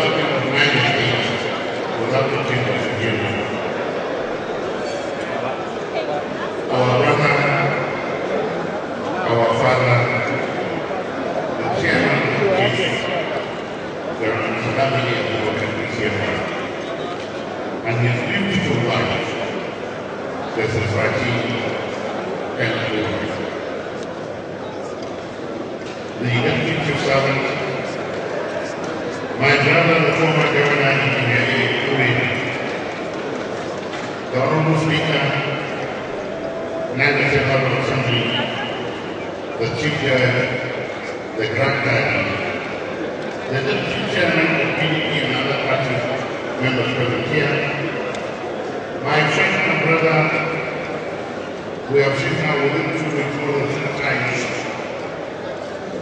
development of United States without the change of Nigeria. Our brother, our father, the chairman of the chief, the family of the country's chairman, and his beautiful wife, the society and the executive servant, my brother, the former governor of Nigeria, the Honorable Speaker, Niger House Assembly, the Chief Judge, the Grand Jury, the Deputy Chairman of PDP and other party members present here, my friend and brother, we have seen now within 2 weeks more than 6 times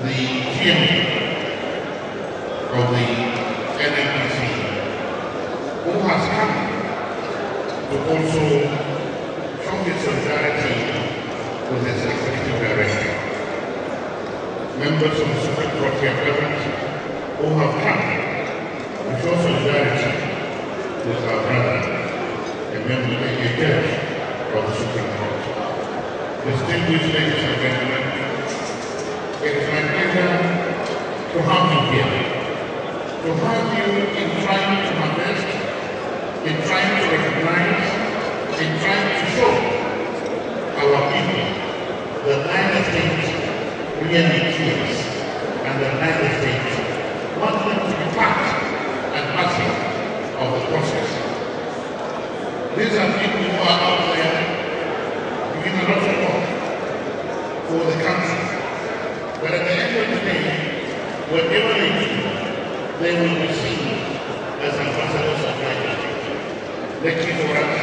the chairman of the NNPC, who has come to also show his solidarity with his executive director. Members of the Supreme Court here present who have come to show solidarity with our brother, a member, a judge of the Supreme Court. Distinguished ladies and gentlemen, it is my pleasure to have you here, to have you in trying to harvest, in trying to recognize, in trying to show our people the United States really cares, and the United States want them to be part and parcel of the process. These are people who are out there doing a lot of work for the country. But at the end of the day, whatever they do, they will be seen as ambassadors of Nigeria. Lucky for us,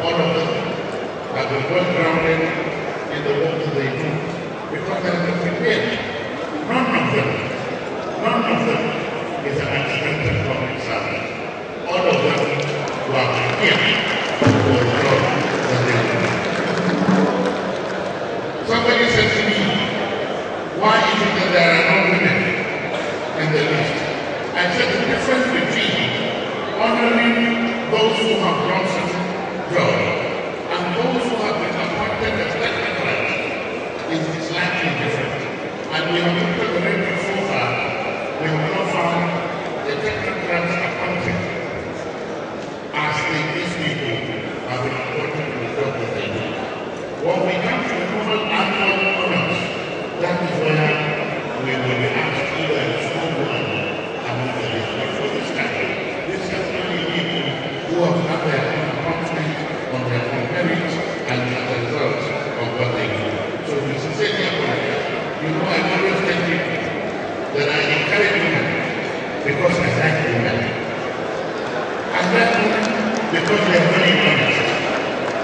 all of them have been well grounded in the work that they do, because they have been prepared. None of them is an accidental public servant. All of them were prepared for the job that they do. Somebody said to me, why is it that there are no women in the list? I said the difference between honoring those who have done certain jobs and those who have been appointed as technocrats is slightly different. And we have looked at the record so far, we have not found the technocrats appointed as these people have been appointed to the job that they do. When we come to the normal annual honors, that is where we will be asked either a small one among the list. But for this country, this is only people who have had their own appointment on their own merits and as a result of what they do. So if you sincerely apologize, you know I always tell people that I encourage women because I like women. I like women because they are very honest.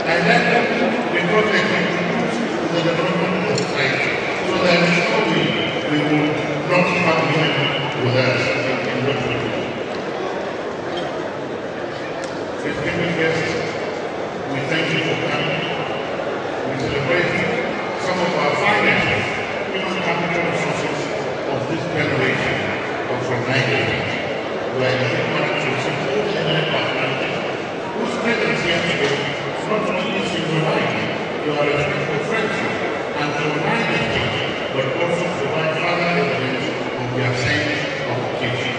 I like women because they contribute to the development of the society. So there is no way we will not have women with us in what we do. Distinguished guests, we thank you for coming. We celebrate some of our finest human capital resources of this generation of from Nigeria, where you have managed to see all the eminent personalities whose presence here today not only symbolize your respectful friendship and to United States, but also provide further evidence of their sense of occasion.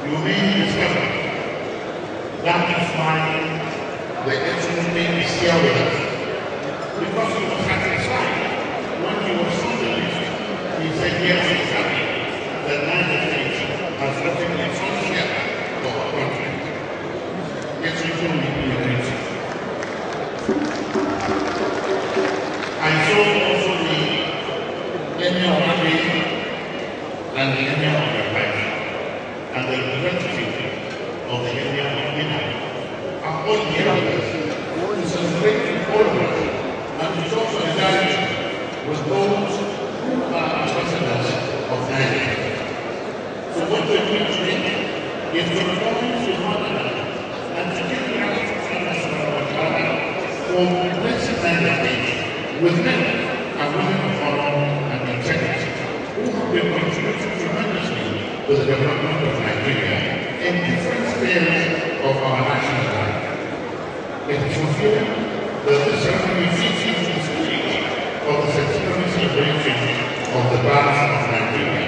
You may discover that is why the SNP is here with us. Because he was satisfied when he was on the list. He said, yes, he's happy that the United States has gotten its own share of our country. It's really a great thing. I saw also the Emir of Mali and the Emir of Nigeria and the representative of the Emir of Mina are all here with us to celebrate all of us and to show solidarity with those who are ambassadors of Nigeria. So what we're doing today is to recognize the mother and to give the national for blessing Nigeria with men and women of honor and integrity who have been contributing tremendously to the development of Nigeria in different spheres of our national life. It is fulfilling the ceremony features the spirit of the centenary celebration of the birth of Nigeria,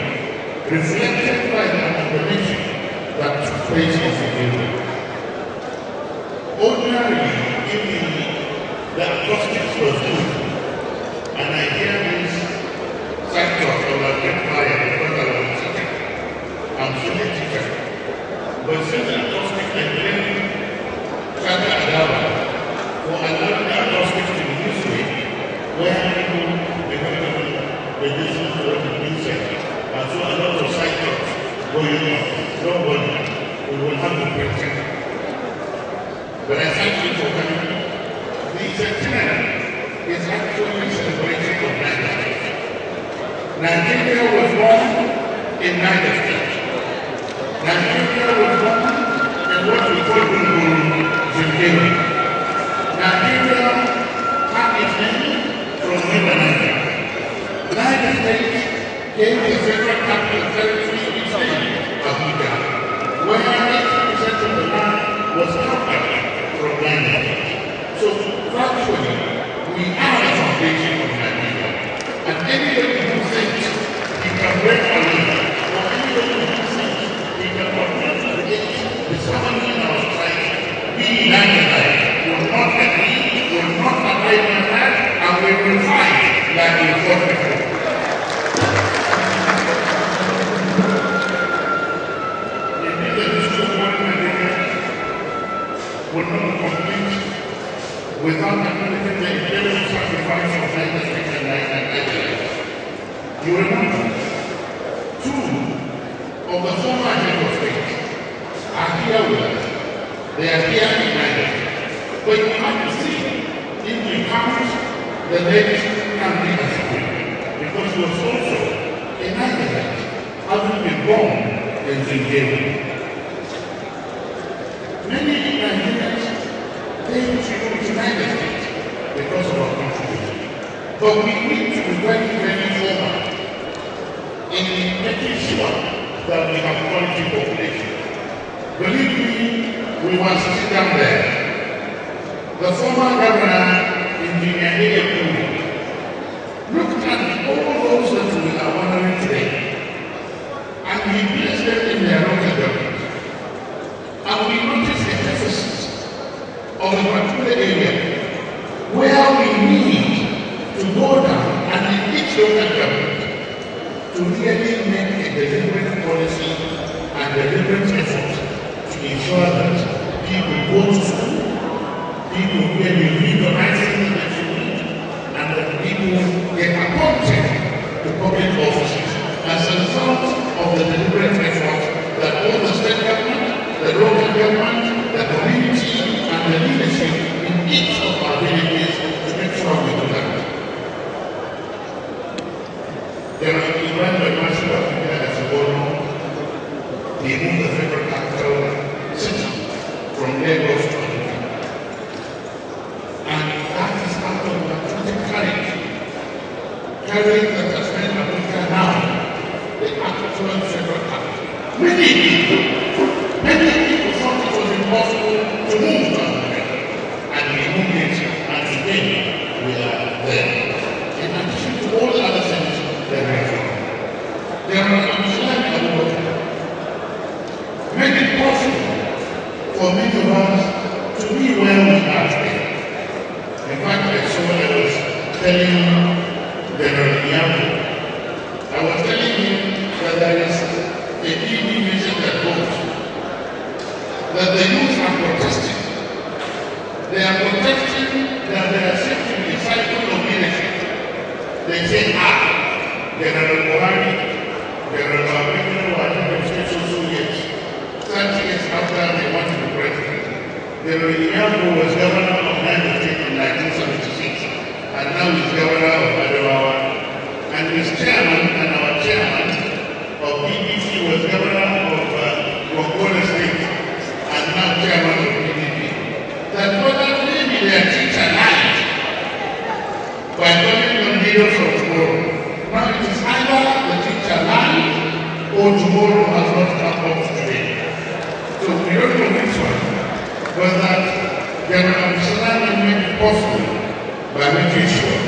reflected by the amalgamation that took place in Nigeria. Ordinarily, in the acoustics was good, and I hear this cyclops of a great fire because I was a teacher. I'm still a teacher. But since the acoustics, I blame Chaka Adawa for allowing the acoustics to be this way, where people develop the distance to what the music, and so a lot of cyclops going on. Don't worry, we will have to pretend. But I thank you for coming. The centenary is actually celebrating of Nigeria. Nigeria was born in Nigeria. Nigeria was born in what we call Zimbabwe. Nigeria had its name from River Niger. United States gave the federal capital territory its name, Abuja, where 80% of the land was conquered from Nigeria. So factually, we are the foundation of Nigeria. And anybody who thinks he can break our river, or anybody who thinks he can create disharmony in our society, we Nigerlites will not agree, will not abide by that, and we will fight like we fought before. Indeed, the history of modern Nigeria will not be complete without acknowledging the incredible sacrifice of Nigerlites and Nigerlites. You remember, two of the former heads of state are here with us. They are here in Nigeria. But you have to see, if we count the late Nnamdi Azikiwe, because he was also a Nigerite, having been born in Zimbabwe. Many Nigerians came to United States because of our contribution. But we need to be very, very formal in making sure that we have quality population. Believe me, we want to sit down there. The former governor in the Nigeria looked at all those that we are honoring today, and he placed them in their local government. And we noticed a deficit of a particular area where we need to go down and in each local government to really make a deliberate policy and deliberate effort to ensure that people go to school, people really read the writing that you read, and that people get appointed to public offices as a result of the deliberate effort that all the state government, the local government, the community, and the leadership in each of our villages to make sure we do that. There are events by Master Africa as a well-known. They moved the federal capital city from Lagos to Abuja. And that is out of patriotic courage. Carrying that has made Abuja now the actual federal capital. Many people thought it was impossible to move to Abuja. And we moved it, and today we are there. In addition to all the other things that we have done. There are made it possible for many of us to be where we are today. In fact, I saw I was telling General Iambo, I was telling him that there is a TV mission that goes, that the youth are protesting. They are protesting that they are set to be a cycle of leadership. They say, General Buhari, General Babangida was in the state for 2 years. 30 years after they wanted to be president. General Iambo was governor of Niger State in 1976, and now he's governor of Adamawa. And his chairman and our chairman of PDP was governor of Gongola State, and now chairman of PDP. That whether maybe their teacher lied by calling them leaders of tomorrow. Now it is either the teacher lied or to more who has not come up today. So we don't know which one, but that General Absalom made it possible by making sure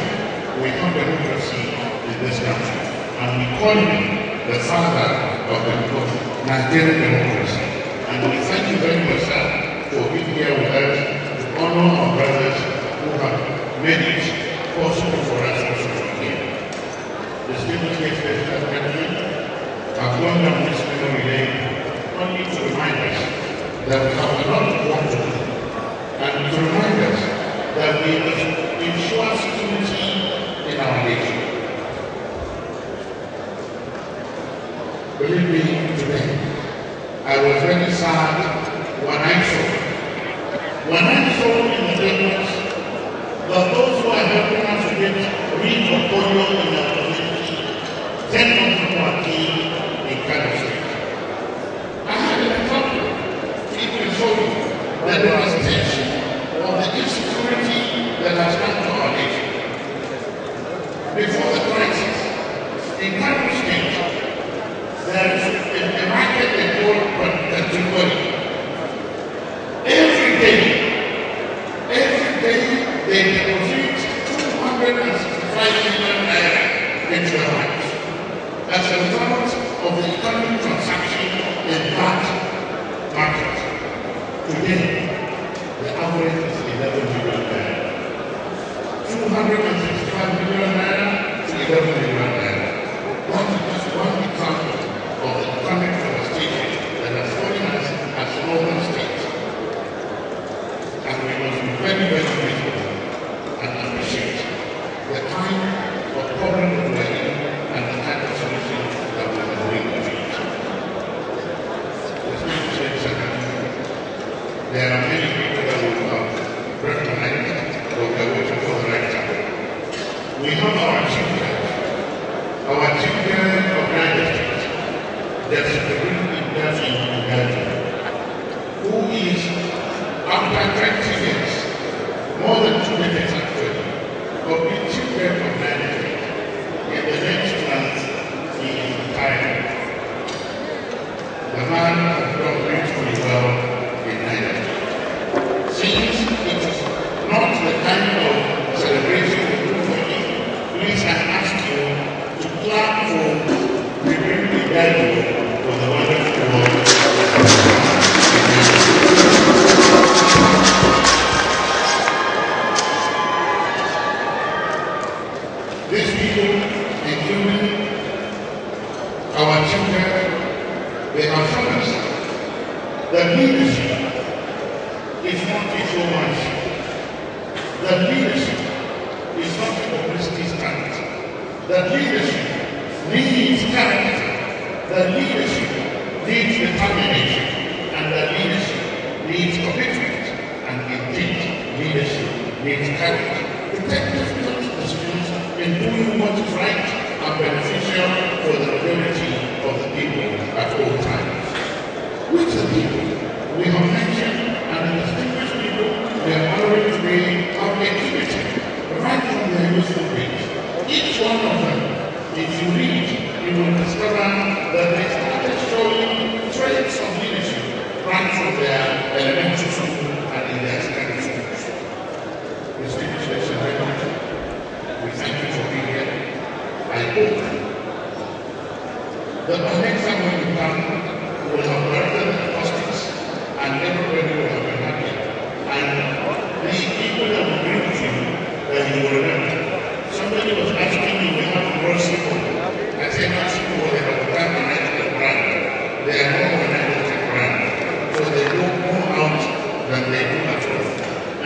we have democracy in this country. And we call him the father of the Nigerian democracy. And we thank you very much, sir, for being here with us to honor our brothers who have made it possible for us also to be here. The distinguished guests that have gone down this memory lane only to remind us that we have a lot of work to do, and to remind us that we must ensure security in our nation. Believe me, today, I was very sad when I saw in the papers that those who are helping us to get rid of polio in our community, 10 of them were killed in Kano State. I had an example to even show you that there is tension of the insecurity that has come to our nation. Before the crisis, in Kano State, there is a market they call Nigerlites. Every day they deposit 265 million naira into the banks as a result of the economic transaction in that market. Today, the average is 11 million naira. 265 million naira to 11 million naira. That is just one example of the economic devastation that has fallen us as northern states. And we must be very, very grateful and appreciate the kind of problem that we are in and the kind of solution that we are bring to it. There are many people that will have recognized or we are waiting for the right time. We have our chief judge of Nigerlites, that's the Supreme Judge in Uganda, who is, after 20 years, more than 2 decades actually, of being chief judge of Nigerlites. In the next month, he is retired. The man has done beautifully well in Nigeria. Since it is not the kind of celebration we do for him, please I ask you to clap for the Supreme Judge for the wonderful work. These people, including our children, they have shown us that leadership is not diplomacy. That leadership is not a publicity stunt. That leadership needs character. That leadership needs determination. And that leadership needs commitment. And indeed, leadership needs courage to take difficult decisions in doing what is right and beneficial for the majority of the people at all times. Which the people we have mentioned and the distinguished people we have already today have activity right from their useful days. Each one of them, if you read, you will discover that they started showing traits of leadership right from their elementary school and in their secondary schools. Distinguished President, we thank you for being here. I hope that the next time when you come, you will have corrected the justice and everybody will have been happy. And the people that will bring with you, that you will remember. Somebody was asking me, we have mercy people. I said, mercy people, they have done the night of the brand. They are more organized than the brand. So they do more out than they do at home.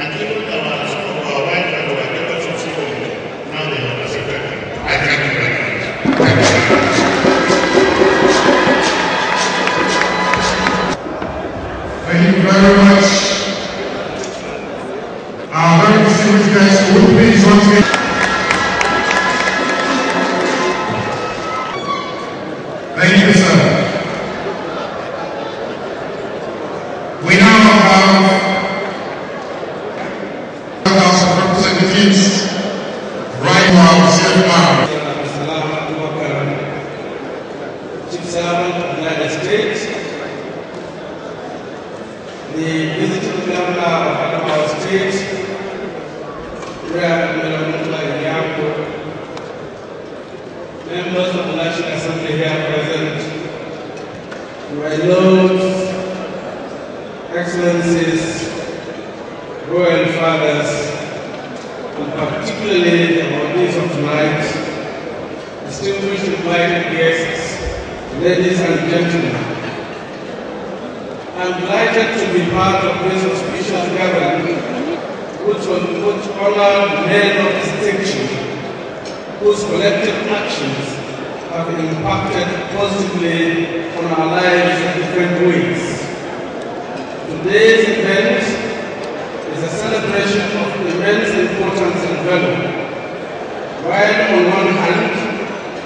And even some of our wives that were never so civil, now they have accepted them. I thank you very much. Thank you very much. Thank you very much. Our very distinguished guests, will you please once again. Thank you, sir. We now have the House of Representatives right now, CFR. the visiting governor of our state, members of the National Assembly here present, my lords, excellencies, royal fathers, and particularly the audience of tonight, distinguished invited guests, ladies and gentlemen. I'm delighted to be part of this auspicious gathering, which honored men of distinction, whose collective actions have impacted positively on our lives in different ways. Today's event is a celebration of immense importance and value. While on one hand,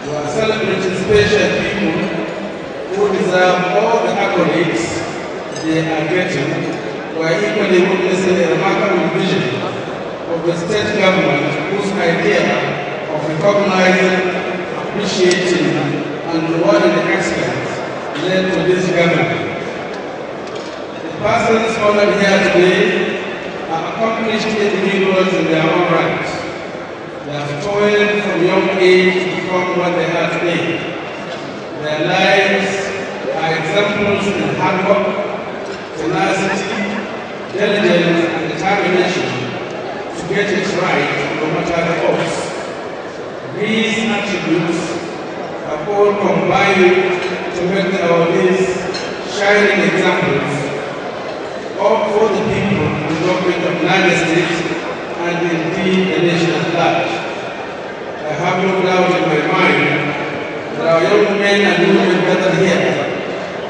we are celebrating special people who deserve all the accolades they are getting, we are equally witnessing a remarkable vision of the state government whose idea of recognizing, appreciating, and rewarding excellence led to this gathering. The persons honored here today are accomplished individuals in their own right. They have toiled from young age to become what they are today. Their lives are examples in hard work, tenacity, diligence, and determination to get it right no matter the odds. These attributes are all combined to make our days shining examples all for the people and government of Niger State and indeed the nation at large. I have no doubt in my mind that our young men and women gathered here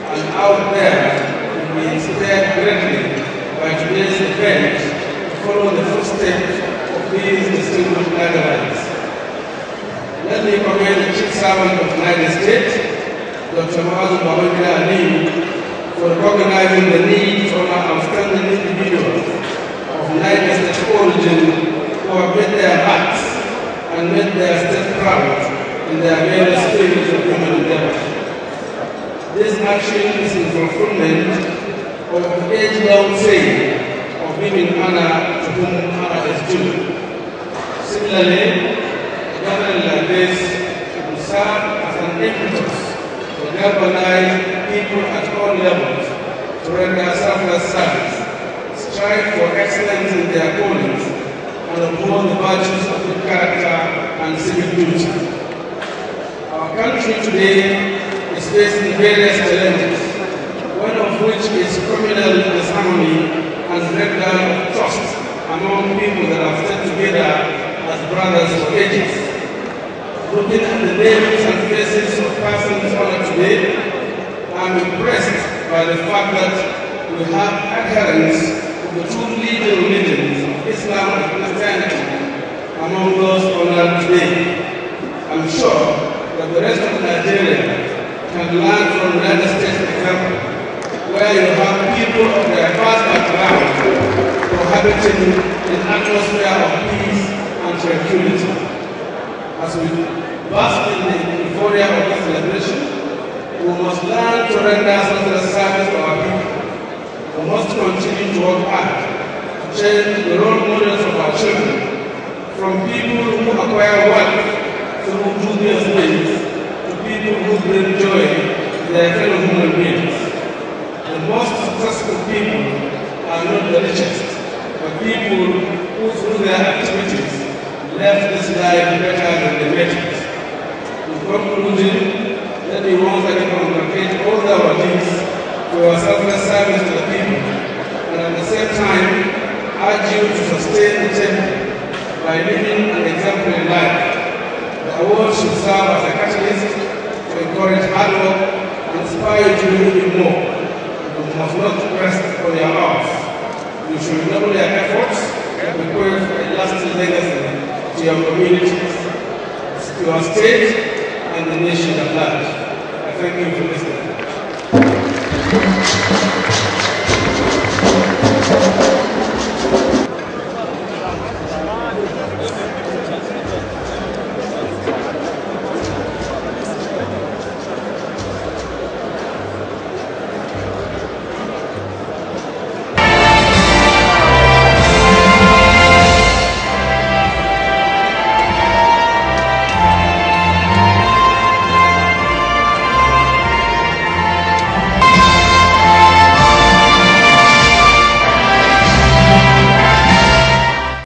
and out there will be inspired greatly by today's event to follow the footsteps of these distinguished Nigerlites. Let me commend the Chief Servant of Niger State, Dr. Mahazu Babangida Ali, for recognizing the need for our outstanding individuals of Niger State origin who have made their marks and made their state proud in their various fields of human endeavor. This action is in fulfillment of the age-long saying of giving honor to whom honor is due. Similarly, a gathering like this will serve as an impetus to galvanize people at all levels to render selfless service, strive for excellence in their callings, and uphold the virtues of good character and civic duty. Our country today is facing various challenges, one of which is criminal disharmony and breakdown of trust among people that have stayed together as brothers for ages. Looking at the names and faces of persons honored today, I am impressed by the fact that we have adherents to the two leading religions of Islam and Christianity among those honored today. I am sure that the rest of Nigeria can learn from United States example, where you have people of their vast background cohabiting in an atmosphere of peace and tranquility. As we bask in the euphoria of this celebration, we must learn to render selfless service to our people. We must continue to work hard to change the role models of our children from people who acquire wealth through dubious means to people who bring joy to their fellow human beings. The most successful people are not the richest, but people who through their activities left this life better than they met it. In conclusion, let me once again congratulate all our deeds for your selfless service to the people, and at the same time, urge you to sustain the temple by living an exemplary life. The award should serve as a catalyst to encourage hard work and inspire you to do even more. You must not rest on your arms. You should double your efforts and prepare for a lasting legacy to your communities, to your state, and the nation at large. I thank you for listening.